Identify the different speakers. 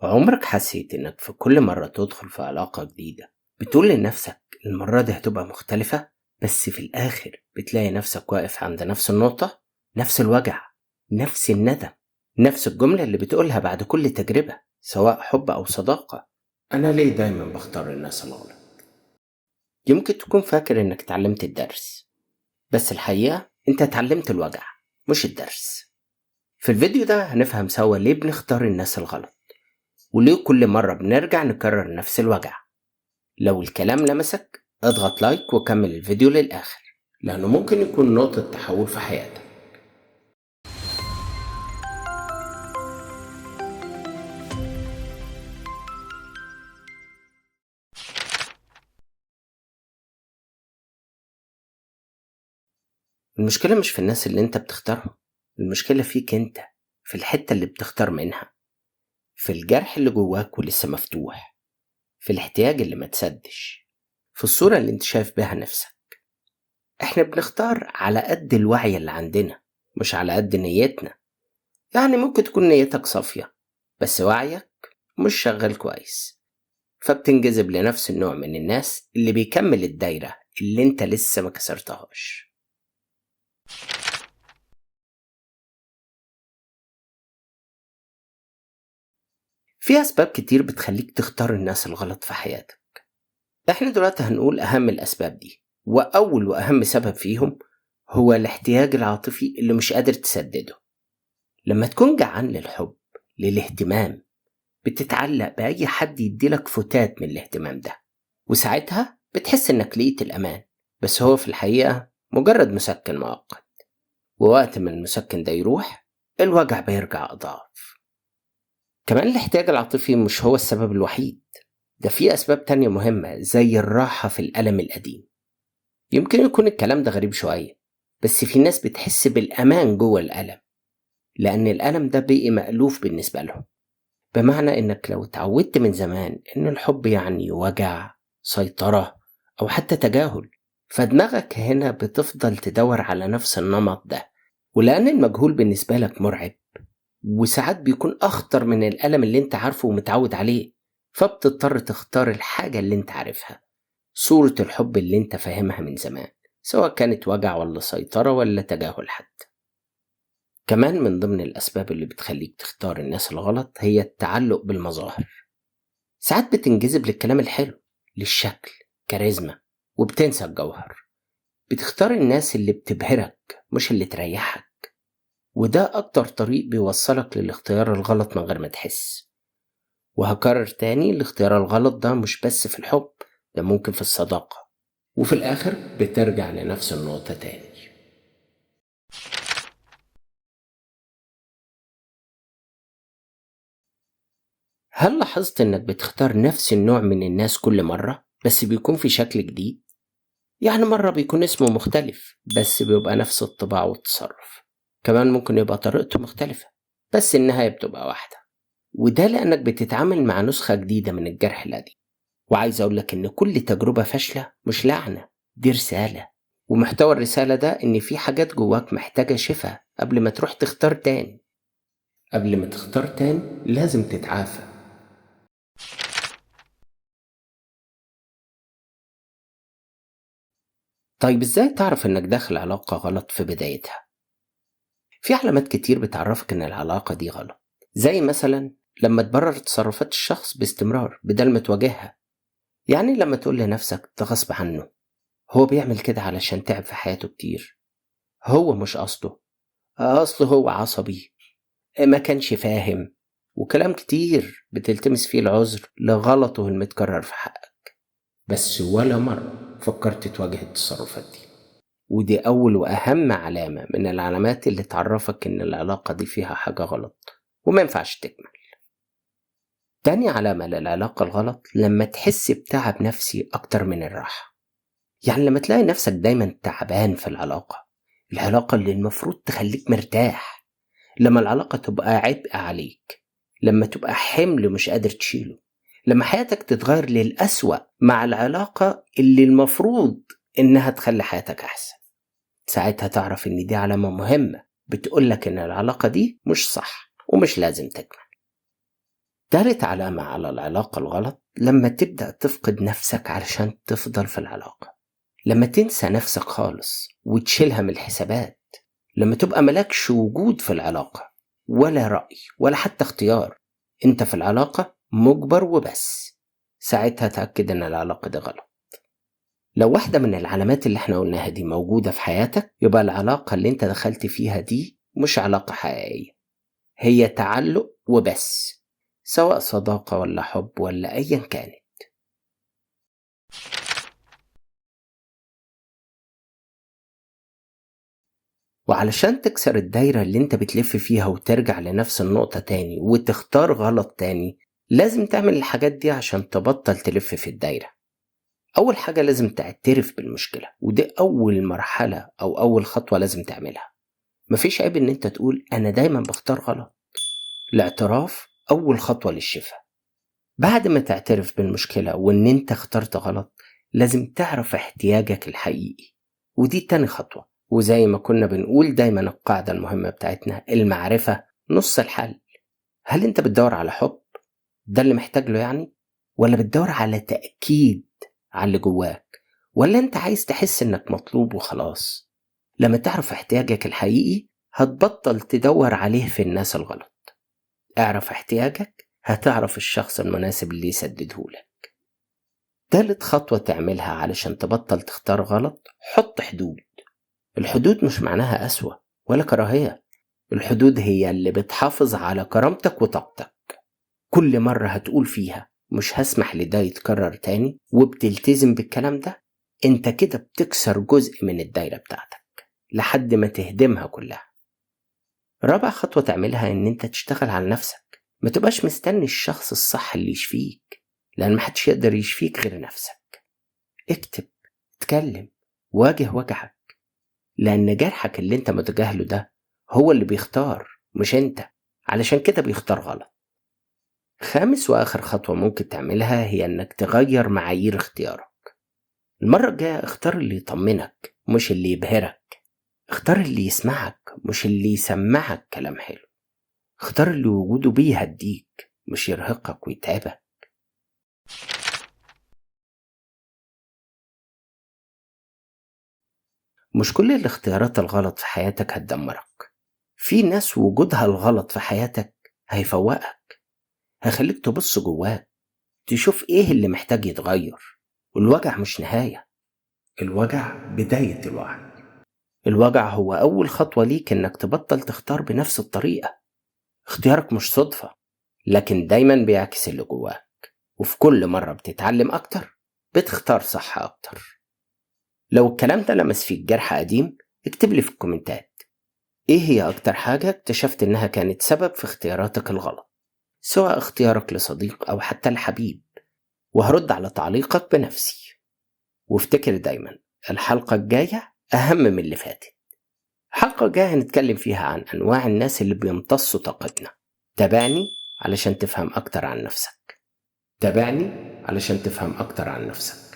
Speaker 1: عمرك حسيت إنك في كل مرة تدخل في علاقة جديدة بتقول لنفسك المرة دي هتبقى مختلفة، بس في الآخر بتلاقي نفسك واقف عند نفس النقطة، نفس الوجع، نفس الندم، نفس الجملة اللي بتقولها بعد كل تجربة سواء حب أو صداقة: أنا ليه دايما بختار الناس الغلط؟ يمكن تكون فاكر إنك اتعلمت الدرس، بس الحقيقة أنت اتعلمت الوجع مش الدرس. في الفيديو ده هنفهم سوا ليه بنختار الناس الغلط، وليه كل مرة بنرجع نكرر نفس الوجع. لو الكلام لمسك اضغط لايك وكمل الفيديو للآخر، لأنه ممكن يكون نقطة تحول في حياتك. المشكلة مش في الناس اللي انت بتختارهم، المشكلة فيك انت، في الحتة اللي بتختار منها، في الجرح اللي جواك ولسه مفتوح، في الاحتياج اللي ما تسدش، في الصورة اللي انت شايف بها نفسك. احنا بنختار على قد الوعي اللي عندنا، مش على قد نيتنا. يعني ممكن تكون نيتك صافية بس وعيك مش شغال كويس، فبتنجذب لنفس النوع من الناس اللي بيكمل الدايرة اللي انت لسه ما كسرتهاش. في أسباب كتير بتخليك تختار الناس الغلط في حياتك. احنا دلوقتي هنقول أهم الأسباب دي، وأول وأهم سبب فيهم هو الاحتياج العاطفي اللي مش قادر تسدده. لما تكون جعان للحب، للاهتمام، بتتعلق بأي حد يديلك فتات من الاهتمام ده، وساعتها بتحس انك لقيت الأمان، بس هو في الحقيقة مجرد مسكن مؤقت، ووقت ما المسكن ده يروح الوجع بيرجع أضعاف. كمان الاحتياج العاطفي مش هو السبب الوحيد، ده في أسباب تانية مهمة زي الراحة في الألم القديم. يمكن يكون الكلام ده غريب شوية، بس في ناس بتحس بالأمان جوه الألم، لأن الألم ده بقي مألوف بالنسبة لهم. بمعنى إنك لو اتعودت من زمان إن الحب يعني وجع، سيطرة، أو حتى تجاهل، فدماغك هنا بتفضل تدور على نفس النمط ده. ولأن المجهول بالنسبة لك مرعب، وساعات بيكون أخطر من الألم اللي انت عارفه ومتعود عليه، فبتضطر تختار الحاجة اللي انت عارفها، صورة الحب اللي انت فاهمها من زمان، سواء كانت وجع ولا سيطرة ولا تجاهل حتى. كمان من ضمن الأسباب اللي بتخليك تختار الناس الغلط هي التعلق بالمظاهر. ساعات بتنجذب للكلام الحلو، للشكل، كاريزما، وبتنسى الجوهر. بتختار الناس اللي بتبهرك مش اللي تريحك، وده أكتر طريق بيوصلك للاختيار الغلط من غير ما تحس. وهكرر تاني، الاختيار الغلط ده مش بس في الحب، ده ممكن في الصداقة، وفي الآخر بترجع لنفس النقطة تاني. هل لاحظت إنك بتختار نفس النوع من الناس كل مرة بس بيكون في شكل جديد؟ يعني مرة بيكون اسمه مختلف بس بيبقى نفس الطباع والتصرف، كمان ممكن يبقى طريقته مختلفة بس النهاية بتبقى واحدة. وده لأنك بتتعامل مع نسخة جديدة من الجرح القديم. وعايز أقولك إن كل تجربة فاشلة مش لعنة، دي رسالة. ومحتوى الرسالة ده إن في حاجات جواك محتاجة شفاء قبل ما تروح تختار تاني. قبل ما تختار تاني لازم تتعافى. طيب إزاي تعرف إنك داخل علاقة غلط في بدايتها؟ في علامات كتير بتعرفك إن العلاقة دي غلط، زي مثلا لما تبرر تصرفات الشخص باستمرار بدل ما تواجهها. يعني لما تقول لنفسك ده غصب عنه، هو بيعمل كده علشان تعب في حياته كتير، هو مش قصده، أصله هو عصبي، ما كانش فاهم، وكلام كتير بتلتمس فيه العذر لغلطه المتكرر في حقك، بس ولا مرة فكرت تواجه التصرفات دي. ودي أول وأهم علامة من العلامات اللي تعرفك إن العلاقة دي فيها حاجة غلط وما ينفعش تكمل. تاني علامة للعلاقة الغلط لما تحس بتعب نفسي أكتر من الراحة. يعني لما تلاقي نفسك دايما تعبان في العلاقة اللي المفروض تخليك مرتاح، لما العلاقة تبقى عبء عليك، لما تبقى حمل مش قادر تشيله، لما حياتك تتغير للأسوأ مع العلاقة اللي المفروض إنها تخلي حياتك أحسن. ساعتها تعرف إن دي علامة مهمة بتقولك إن العلاقة دي مش صح ومش لازم تكمل. تالت علامة على العلاقة الغلط لما تبدأ تفقد نفسك علشان تفضل في العلاقة، لما تنسى نفسك خالص وتشيلها من الحسابات، لما تبقى ملكش وجود في العلاقة ولا رأي ولا حتى اختيار، انت في العلاقة مجبر وبس. ساعتها تأكد ان العلاقة دي غلط. لو واحدة من العلامات اللي احنا قلناها دي موجودة في حياتك، يبقى العلاقة اللي انت دخلت فيها دي مش علاقة حقيقية، هي تعلق وبس، سواء صداقة ولا حب ولا أيا كانت. وعلشان تكسر الدايرة اللي انت بتلف فيها وترجع لنفس النقطة تاني وتختار غلط تاني، لازم تعمل الحاجات دي عشان تبطل تلف في الدايرة. أول حاجة لازم تعترف بالمشكلة، ودي أول مرحلة أو أول خطوة لازم تعملها. مفيش عيب ان انت تقول أنا دايما بختار غلط. الاعتراف أول خطوة للشفاء. بعد ما تعترف بالمشكلة وان انت اخترت غلط، لازم تعرف احتياجك الحقيقي، ودي تاني خطوة. وزي ما كنا بنقول دايما القاعدة المهمة بتاعتنا، المعرفة نص الحل. هل انت بتدور على حب ده اللي محتاج له يعني، ولا بتدور على تأكيد على اللي جواك، ولا انت عايز تحس انك مطلوب وخلاص؟ لما تعرف احتياجك الحقيقي هتبطل تدور عليه في الناس الغلط. اعرف احتياجك، هتعرف الشخص المناسب اللي يسددهولك. تالت خطوة تعملها علشان تبطل تختار غلط، حط حدود. الحدود مش معناها قسوة ولا كراهية. الحدود هي اللي بتحافظ على كرامتك وطاقتك. كل مرة هتقول فيها مش هسمح لده يتكرر تاني وبتلتزم بالكلام ده، انت كده بتكسر جزء من الدايرة بتاعتك لحد ما تهدمها كلها. رابع خطوة تعملها ان انت تشتغل على نفسك. ما تبقاش مستني الشخص الصح اللي يشفيك، لان محدش يقدر يشفيك غير نفسك. اكتب، اتكلم، واجه وجعك، لان جرحك اللي انت متجاهله ده هو اللي بيختار مش انت، علشان كده بيختار غلط. خامس واخر خطوة ممكن تعملها هي انك تغير معايير اختيارك. المرة الجاية اختار اللي يطمنك مش اللي يبهرك. اختار اللي يسمعك مش اللي يسمعك كلام حلو. اختار اللي وجوده بيهديك مش يرهقك ويتعبك. مش كل الاختيارات الغلط في حياتك هتدمرك. في ناس وجودها الغلط في حياتك هيفوقك، هيخليك تبص جواك، تشوف ايه اللي محتاج يتغير. والوجع مش نهاية، الوجع بداية الوعي. الوجع هو أول خطوة ليك إنك تبطل تختار بنفس الطريقة. اختيارك مش صدفة، لكن دايما بيعكس اللي جواك. وفي كل مرة بتتعلم أكتر بتختار صح أكتر. لو الكلام ده لمس فيك جرح قديم، اكتب لي في الكومنتات ايه هي أكتر حاجة اكتشفت إنها كانت سبب في اختياراتك الغلط، سواء اختيارك لصديق أو حتى لحبيب، وهرد على تعليقك بنفسي. وافتكر دايما الحلقة الجاية أهم من اللي فاتت. الحلقة الجاية هنتكلم فيها عن أنواع الناس اللي بيمتصوا طاقتنا. تابعني علشان تفهم أكتر عن نفسك. تابعني علشان تفهم أكتر عن نفسك.